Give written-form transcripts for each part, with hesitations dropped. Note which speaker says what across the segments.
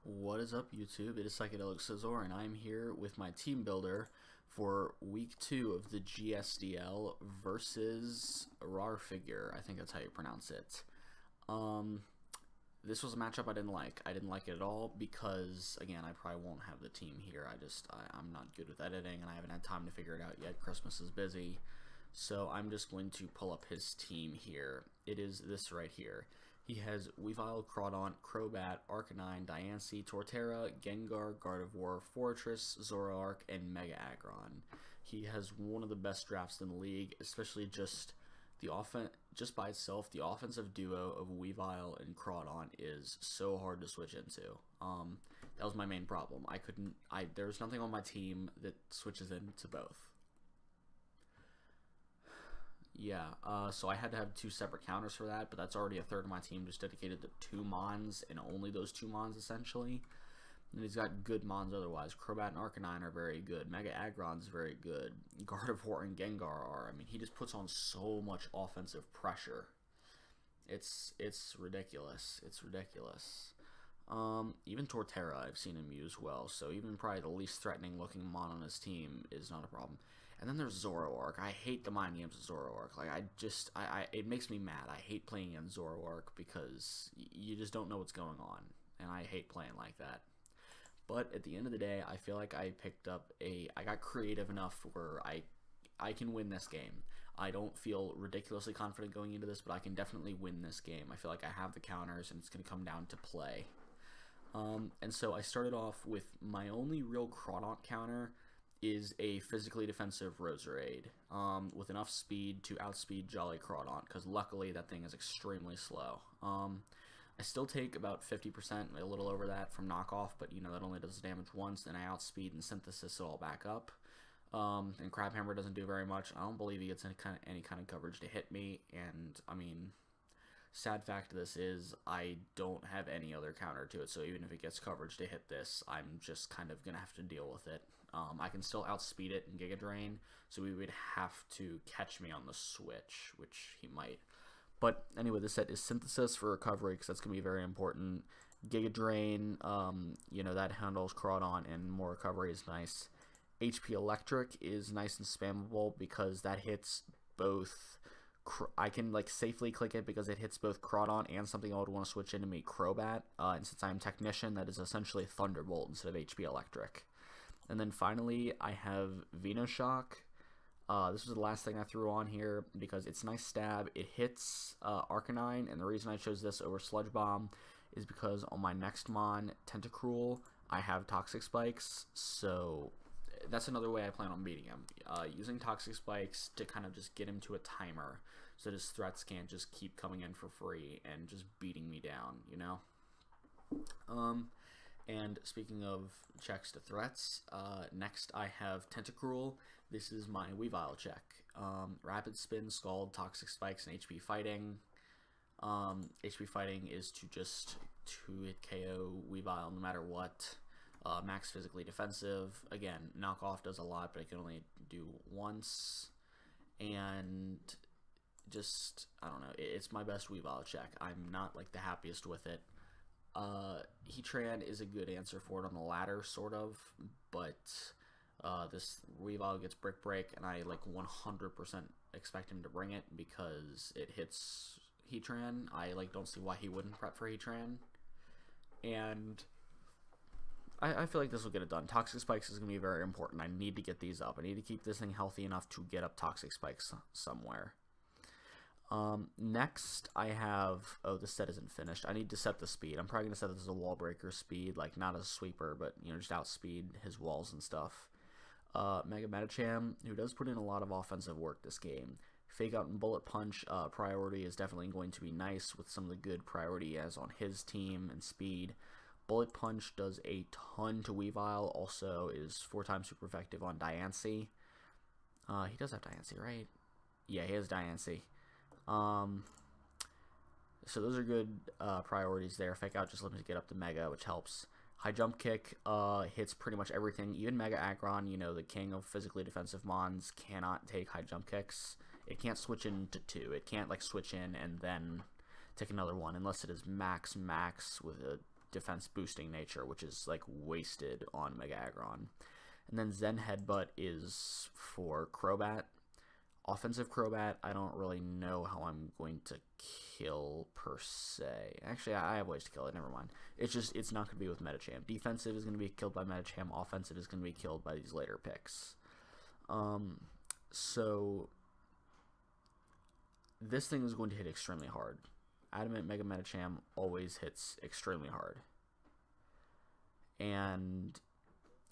Speaker 1: What is up, YouTube? It is Psychedelic Scizor, and I'm here with my team builder for week 2 of the GSDL versus Rar Figure. I think that's how you pronounce it. This was a matchup I didn't like. I didn't like it at all because, again, I probably won't have the team here. I'm not good with editing, and I haven't had time to figure it out yet. Christmas is busy. So I'm just going to pull up his team here. It is this right here. He has Weavile, Crawdaunt, Crobat, Arcanine, Diancie, Torterra, Gengar, Gardevoir, Fortress, Zoroark, and Mega Aggron. He has one of the best drafts in the league, especially just by itself. The offensive duo of Weavile and Crawdaunt is so hard to switch into. That was my main problem. There's nothing on my team that switches into both. Yeah, so I had to have 2 separate counters for that, but that's already a third of my team just dedicated to 2 Mons, and only those 2 Mons, essentially. And he's got good Mons otherwise. Crobat and Arcanine are very good. Mega Aggron's very good. Gardevoir and Gengar are. I mean, he just puts on so much offensive pressure. It's ridiculous. It's ridiculous. Even Torterra I've seen him use well, so even probably the least threatening looking Mon on his team is not a problem. And then there's Zoroark. I hate the mind games of Zoroark. Like, it makes me mad. I hate playing in Zoroark because you just don't know what's going on, and I hate playing like that. But at the end of the day, I feel like I got creative enough where I can win this game. I don't feel ridiculously confident going into this, but I can definitely win this game. I feel like I have the counters, and it's going to come down to play. And so I started off with my only real Crawdaunt counter is a physically defensive Roserade with enough speed to outspeed Jolly Crawdaunt, because luckily that thing is extremely slow. I still take about 50%, a little over that, from knockoff, but that only does damage once, then I outspeed and synthesis it all back up. And Crabhammer doesn't do very much. I don't believe he gets any kind of coverage to hit me, and I mean, sad fact of this is I don't have any other counter to it, so even if it gets coverage to hit this, I'm just kind of going to have to deal with it. I can still outspeed it in Giga Drain, so he would have to catch me on the switch, which he might. But anyway, this set is Synthesis for recovery, because that's going to be very important. Giga Drain, that handles Crawdaunt, and more recovery is nice. HP Electric is nice and spammable because that hits both. I can safely click it because it hits both Crawdaunt and something I would want to switch into me, Crobat. And since I'm Technician, that is essentially Thunderbolt instead of HP Electric. And then finally, I have Venoshock. This was the last thing I threw on here because it's nice stab. It hits Arcanine, and the reason I chose this over Sludge Bomb is because on my next Mon, Tentacruel, I have Toxic Spikes, so that's another way I plan on beating him. Using Toxic Spikes to kind of just get him to a timer so that his threats can't just keep coming in for free and just beating me down, And speaking of checks to threats, next I have Tentacruel. This is my Weavile check. Rapid Spin, Scald, Toxic Spikes, and HP Fighting. HP Fighting is to just 2-hit KO Weavile no matter what. Max physically defensive. Again, knockoff does a lot, but it can only do once. And just, I don't know, it's my best Weavile check. I'm not the happiest with it. Heatran is a good answer for it on the ladder, sort of, but this Weavile gets Brick Break, and I 100% expect him to bring it because it hits Heatran. I don't see why he wouldn't prep for Heatran, and I feel like this will get it done. Toxic Spikes is going to be very important. I need to get these up. I need to keep this thing healthy enough to get up Toxic Spikes somewhere. Next, I have... Oh, this set isn't finished. I need to set the speed. I'm probably going to set this as a wall breaker speed. Not as a sweeper, but, just outspeed his walls and stuff. Mega Medicham, who does put in a lot of offensive work this game. Fake Out and Bullet Punch priority is definitely going to be nice with some of the good priority he has on his team and speed. Bullet Punch does a ton to Weavile, also is 4 times super effective on Diancie. He does have Diancie, right? Yeah, he has Diancie. So those are good priorities there. Fake Out just lets me get up to Mega, which helps. High Jump Kick hits pretty much everything. Even Mega Aggron, the king of physically defensive Mons, cannot take High Jump Kicks. It can't switch into 2. It can't switch in and then take another one unless it is max with a defense boosting nature, which is like wasted on Mega Aggron. And then Zen Headbutt is for Crobat. Offensive Crobat, I don't really know how I'm going to kill per se. Actually, I have ways to kill it. Never mind. It's not going to be with Medicham. Defensive is going to be killed by Medicham. Offensive is going to be killed by these later picks. So this thing is going to hit extremely hard. Adamant Mega Medicham always hits extremely hard. And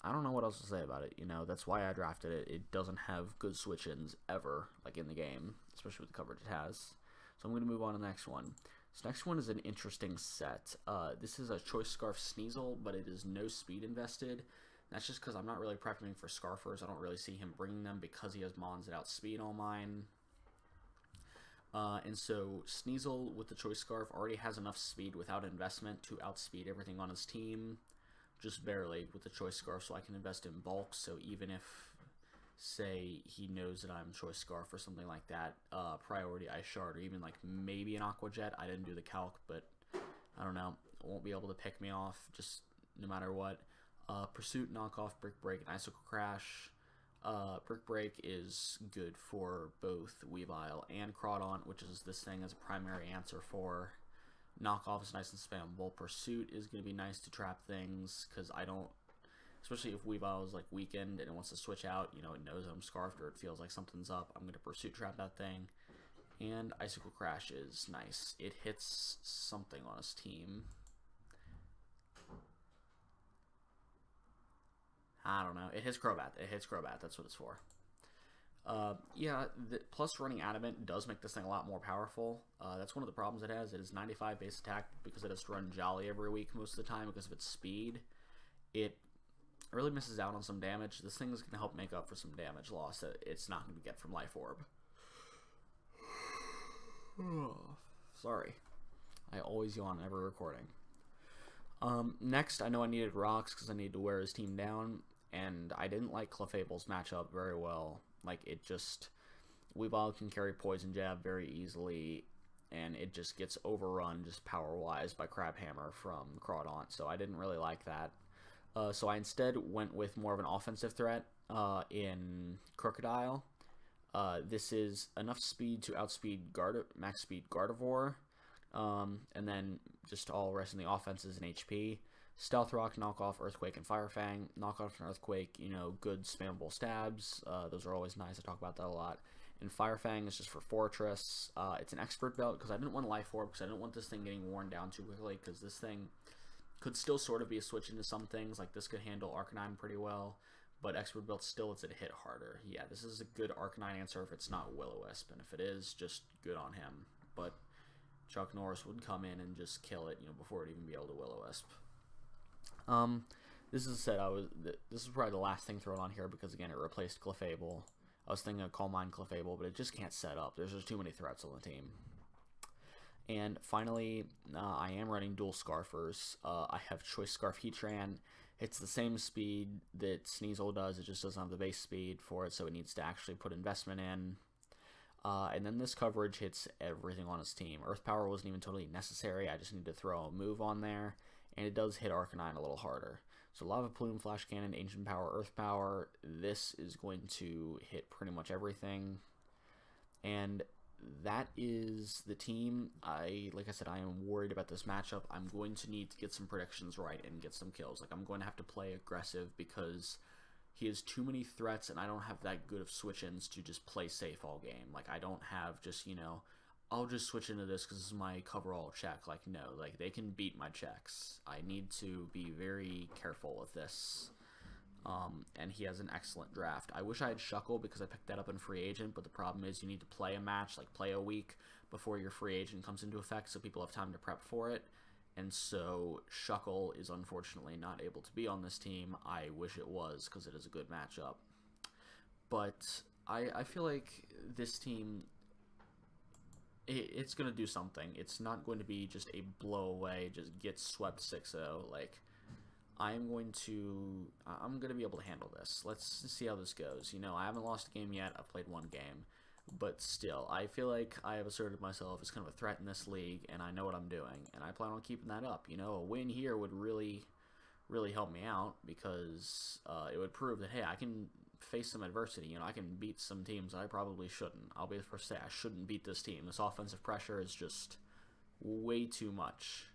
Speaker 1: I don't know what else to say about it. That's why I drafted it. It doesn't have good switch-ins ever, like in the game, especially with the coverage it has. So I'm going to move on to the next one. This next one is an interesting set. This is a Choice Scarf Sneasel, but it is no speed invested. That's just because I'm not really prepping for Scarfers. I don't really see him bringing them because he has Mons that outspeed all mine. And so Sneasel with the Choice Scarf already has enough speed without investment to outspeed everything on his team. Just barely with the Choice Scarf, so I can invest in bulk. So even if, say, he knows that I'm Choice Scarf or something like that, Priority Ice Shard, or even like maybe an Aqua Jet. I didn't do the calc, but I don't know. Won't be able to pick me off just no matter what. Pursuit, Knockoff, Brick Break, and Icicle Crash. Brick Break is good for both Weavile and Crawdaunt, which is this thing as a primary answer for. Knockoff is nice and spammable. Pursuit is going to be nice to trap things, because I don't, especially if Weavile is like weakened and it wants to switch out, it knows I'm Scarfed or it feels like something's up, I'm going to Pursuit trap that thing. And Icicle Crash is nice. It hits something on his team. I don't know. It hits Crobat. That's what it's for. Yeah, plus running Adamant does make this thing a lot more powerful. That's one of the problems it has. It is 95 base attack because it has to run Jolly every week most of the time because of its speed. It really misses out on some damage. This thing is going to help make up for some damage loss that it's not going to get from Life Orb. Sorry. I always yawn every recording. Next, I know I needed rocks because I needed to wear his team down, and I didn't like Clefable's matchup very well. Like, it just, Weavile can carry Poison Jab very easily, and it just gets overrun just power-wise by Crabhammer from Crawdaunt, so I didn't really like that. So I instead went with more of an offensive threat in Crocodile. This is enough speed to outspeed max speed Gardevoir, and then just all the rest of the offenses and HP. Stealth Rock, Knockoff, Earthquake, and Fire Fang. Knockoff and Earthquake, good spammable stabs. Those are always nice. I talk about that a lot. And Fire Fang is just for Fortress. It's an Expert Belt because I didn't want Life Orb because I didn't want this thing getting worn down too quickly because this thing could still sort of be a switch into some things. Like this could handle Arcanine pretty well, but Expert Belt still lets it hit harder. Yeah, this is a good Arcanine answer if it's not Will-O-Wisp, and if it is, just good on him. But Chuck Norris would come in and just kill it, before it'd even be able to Will-O-Wisp. This is a set this is probably the last thing thrown on here because again it replaced Clefable. I was thinking of Calm Mind Clefable, but it just can't set up. There's just too many threats on the team. And finally, I am running dual Scarfers. I have Choice Scarf Heatran. It's the same speed that Sneasel does, it just doesn't have the base speed for it, so it needs to actually put investment in. And then this coverage hits everything on his team. Earth Power wasn't even totally necessary, I just need to throw a move on there. And it does hit Arcanine a little harder. So Lava Plume, Flash Cannon, Ancient Power, Earth Power. This is going to hit pretty much everything. And that is the team. Like I said, I am worried about this matchup. I'm going to need to get some predictions right and get some kills. Like, I'm going to have to play aggressive because he has too many threats and I don't have that good of switch-ins to just play safe all game. Like, I don't have just, I'll just switch into this because this is my coverall check. Like, no, like, they can beat my checks. I need to be very careful with this. And he has an excellent draft. I wish I had Shuckle because I picked that up in free agent, but the problem is you need to play a match, like play a week before your free agent comes into effect so people have time to prep for it. And so Shuckle is unfortunately not able to be on this team. I wish it was because it is a good matchup. But I feel like this team, it's going to do something. It's not going to be just a blow away, just get swept 6-0. Like, I'm going to be able to handle this. Let's see how this goes. I haven't lost a game yet. I've played one game. But still, I feel like I have asserted myself as kind of a threat in this league, and I know what I'm doing, and I plan on keeping that up. You know, a win here would really, really help me out because it would prove that, hey, I can face some adversity. You know, I can beat some teams that I probably shouldn't. I'll be the first to say I shouldn't beat this team. This offensive pressure is just way too much.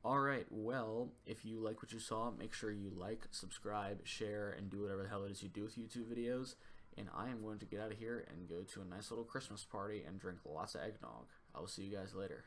Speaker 1: Alright, well, if you like what you saw, make sure you like, subscribe, share, and do whatever the hell it is you do with YouTube videos. And I am going to get out of here and go to a nice little Christmas party and drink lots of eggnog. I will see you guys later.